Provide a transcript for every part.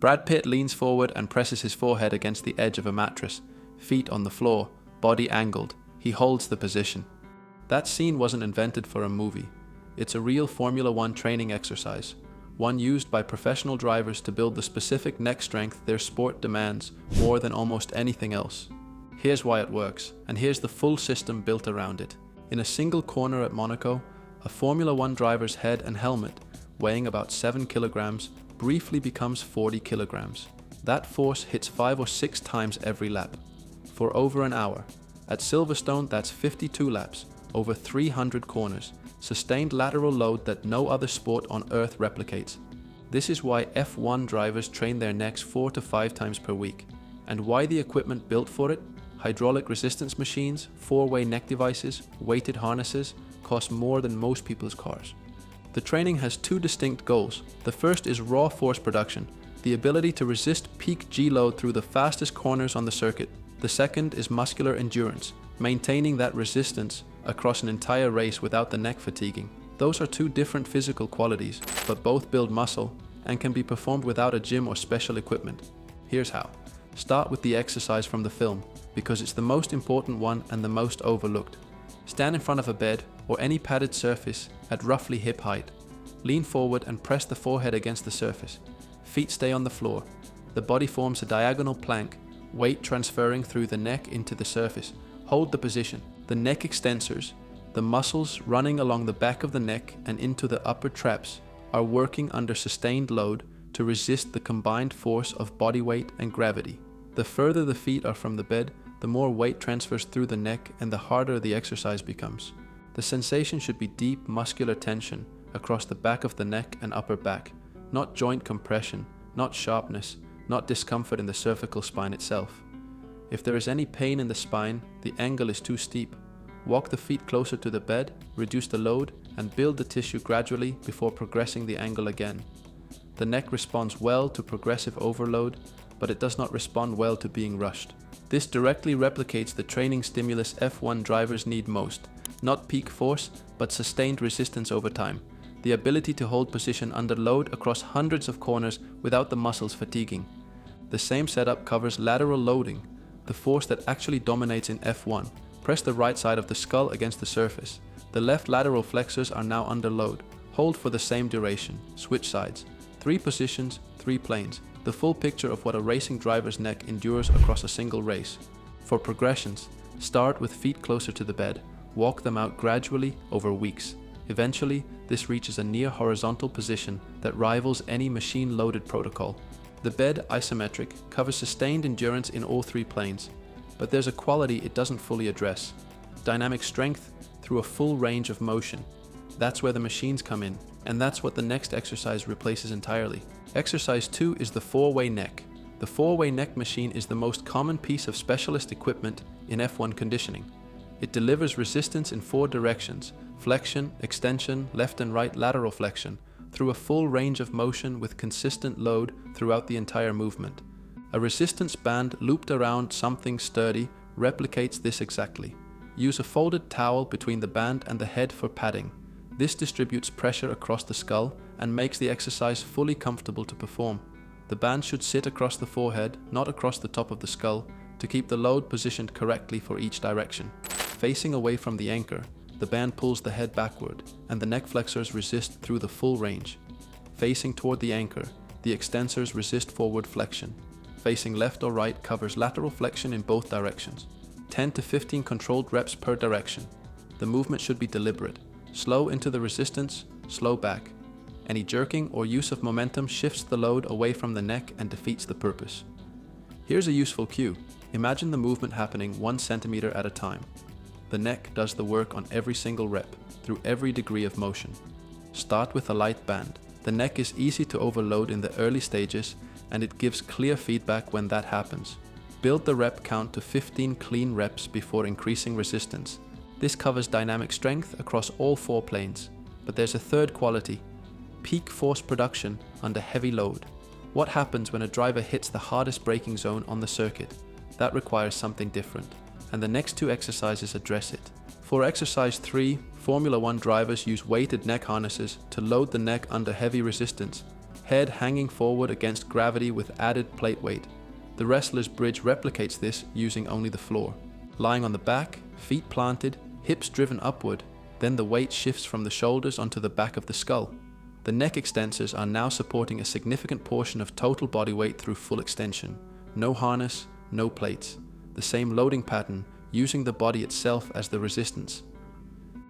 Brad Pitt leans forward and presses his forehead against the edge of a mattress, feet on the floor, body angled. He holds the position. That scene wasn't invented for a movie. It's a real Formula One training exercise, one used by professional drivers to build the specific neck strength their sport demands more than almost anything else. Here's why it works, and here's the full system built around it. In a single corner at Monaco, a Formula One driver's head and helmet, weighing about 7 kilograms, briefly becomes 40 kilograms. That force hits 5 or 6 times every lap, for over an hour. At Silverstone, that's 52 laps, over 300 corners, sustained lateral load that no other sport on Earth replicates. This is why F1 drivers train their necks 4 to 5 times per week, and why the equipment built for it, hydraulic resistance machines, 4-way neck devices, weighted harnesses, cost more than most people's cars. The training has 2 distinct goals. The first is raw force production, the ability to resist peak G-load through the fastest corners on the circuit. The second is muscular endurance, maintaining that resistance across an entire race without the neck fatiguing. Those are 2 different physical qualities, but both build muscle and can be performed without a gym or special equipment. Here's how. Start with the exercise from the film, because it's the most important one and the most overlooked. Stand in front of a bed or any padded surface at roughly hip height. Lean forward and press the forehead against the surface. Feet stay on the floor. The body forms a diagonal plank, weight transferring through the neck into the surface. Hold the position. The neck extensors, the muscles running along the back of the neck and into the upper traps, are working under sustained load to resist the combined force of body weight and gravity. The further the feet are from the bed, the more weight transfers through the neck and the harder the exercise becomes. The sensation should be deep muscular tension across the back of the neck and upper back, not joint compression, not sharpness, not discomfort in the cervical spine itself. If there is any pain in the spine, the angle is too steep. Walk the feet closer to the bed, reduce the load, and build the tissue gradually before progressing the angle again. The neck responds well to progressive overload, but it does not respond well to being rushed. This directly replicates the training stimulus F1 drivers need most, not peak force, but sustained resistance over time. The ability to hold position under load across hundreds of corners without the muscles fatiguing. The same setup covers lateral loading, the force that actually dominates in F1. Press the right side of the skull against the surface. The left lateral flexors are now under load. Hold for the same duration. Switch sides. 3 positions, 3 planes. The full picture of what a racing driver's neck endures across a single race. For progressions, start with feet closer to the bed. Walk them out gradually over weeks. Eventually, this reaches a near horizontal position that rivals any machine-loaded protocol. The bed, isometric, covers sustained endurance in all 3 planes, but there's a quality it doesn't fully address. Dynamic strength through a full range of motion. That's where the machines come in, and that's what the next exercise replaces entirely. Exercise 2 is the 4-way neck. The 4-way neck machine is the most common piece of specialist equipment in F1 conditioning. It delivers resistance in 4 directions: flexion, extension, left and right lateral flexion, through a full range of motion with consistent load throughout the entire movement. A resistance band looped around something sturdy replicates this exactly. Use a folded towel between the band and the head for padding. This distributes pressure across the skull and makes the exercise fully comfortable to perform. The band should sit across the forehead, not across the top of the skull, to keep the load positioned correctly for each direction. Facing away from the anchor, the band pulls the head backward, and the neck flexors resist through the full range. Facing toward the anchor, the extensors resist forward flexion. Facing left or right covers lateral flexion in both directions. 10 to 15 controlled reps per direction. The movement should be deliberate. Slow into the resistance, slow back. Any jerking or use of momentum shifts the load away from the neck and defeats the purpose. Here's a useful cue. Imagine the movement happening 1 centimeter at a time. The neck does the work on every single rep, through every degree of motion. Start with a light band. The neck is easy to overload in the early stages, and it gives clear feedback when that happens. Build the rep count to 15 clean reps before increasing resistance. This covers dynamic strength across all 4 planes. But there's a third quality: peak force production under heavy load. What happens when a driver hits the hardest braking zone on the circuit? That requires something different, and the next 2 exercises address it. For exercise 3, Formula One drivers use weighted neck harnesses to load the neck under heavy resistance. head hanging forward against gravity with added plate weight. The wrestler's bridge replicates this using only the floor. Lying on the back, feet planted, hips driven upward, then the weight shifts from the shoulders onto the back of the skull. The neck extensors are now supporting a significant portion of total body weight through full extension. No harness, no plates. The same loading pattern, using the body itself as the resistance.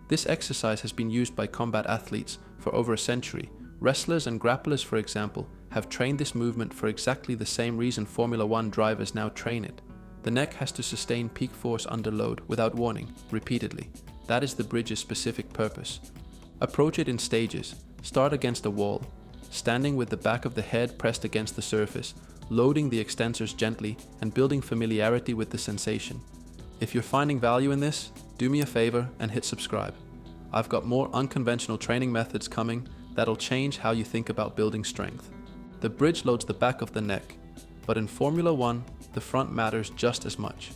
This exercise has been used by combat athletes for over a century. Wrestlers and grapplers, for example, have trained this movement for exactly the same reason Formula One drivers now train it. The neck has to sustain peak force under load without warning, repeatedly. That is the bridge's specific purpose. Approach it in stages. Start against a wall, standing with the back of the head pressed against the surface, loading the extensors gently and building familiarity with the sensation. If you're finding value in this, do me a favor and hit subscribe. I've got more unconventional training methods coming that'll change how you think about building strength. The bridge loads the back of the neck, but in Formula One, the front matters just as much.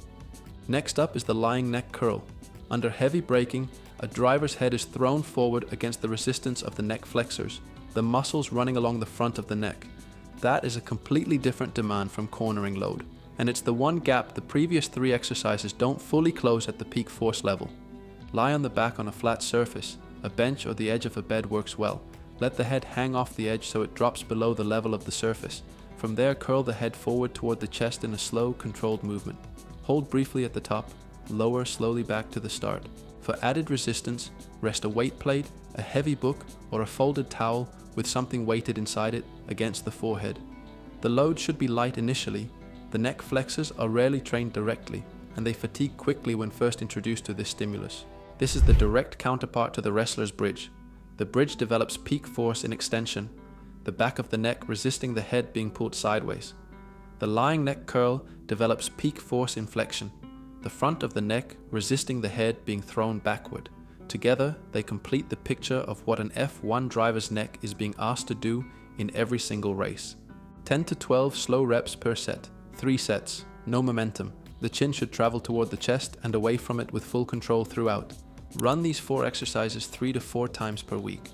Next up is the lying neck curl. Under heavy braking, a driver's head is thrown forward against the resistance of the neck flexors, the muscles running along the front of the neck. That is a completely different demand from cornering load, and it's the one gap the previous 3 exercises don't fully close at the peak force level. Lie on the back on a flat surface. A bench or the edge of a bed works well. Let the head hang off the edge so it drops below the level of the surface. From there, curl the head forward toward the chest in a slow, controlled movement. Hold briefly at the top, lower slowly back to the start. For added resistance, rest a weight plate, a heavy book, or a folded towel with something weighted inside it against the forehead. The load should be light initially. The neck flexors are rarely trained directly, and they fatigue quickly when first introduced to this stimulus. This is the direct counterpart to the wrestler's bridge. The bridge develops peak force in extension, the back of the neck resisting the head being pulled sideways. The lying neck curl develops peak force in flexion, the front of the neck resisting the head being thrown backward. Together, they complete the picture of what an F1 driver's neck is being asked to do in every single race. 10 to 12 slow reps per set, 3 sets, no momentum. The chin should travel toward the chest and away from it with full control throughout. Run these 4 exercises 3 to 4 times per week.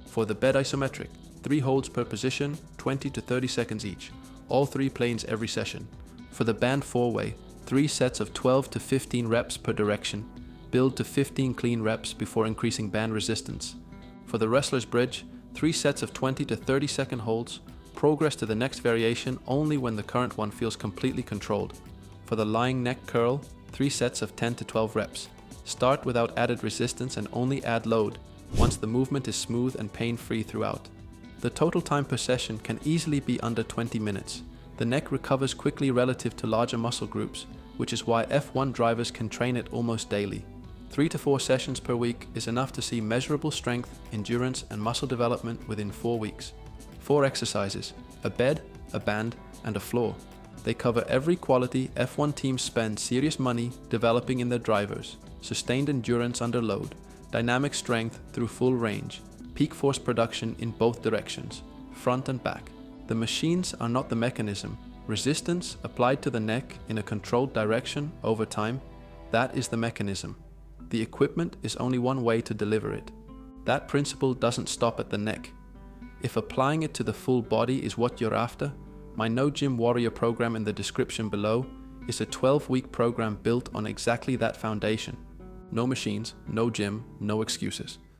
For the bed isometric, 3 holds per position, 20 to 30 seconds each, all 3 planes every session. For the band 4-way, 3 sets of 12 to 15 reps per direction. Build to 15 clean reps before increasing band resistance. For the wrestler's bridge, 3 sets of 20 to 30 second holds. Progress to the next variation only when the current one feels completely controlled. For the lying neck curl, 3 sets of 10 to 12 reps. Start without added resistance and only add load once the movement is smooth and pain-free throughout. The total time per session can easily be under 20 minutes. The neck recovers quickly relative to larger muscle groups, which is why F1 drivers can train it almost daily. 3 to 4 sessions per week is enough to see measurable strength, endurance, and muscle development within 4 weeks. 4 exercises, a bed, a band, and a floor. They cover every quality F1 teams spend serious money developing in their drivers: sustained endurance under load, dynamic strength through full range, peak force production in both directions, front and back. The machines are not the mechanism. Resistance applied to the neck in a controlled direction over time, that is the mechanism. The equipment is only one way to deliver it. That principle doesn't stop at the neck. If applying it to the full body is what you're after, my No Gym Warrior program in the description below is a 12-week program built on exactly that foundation. No machines, no gym, no excuses.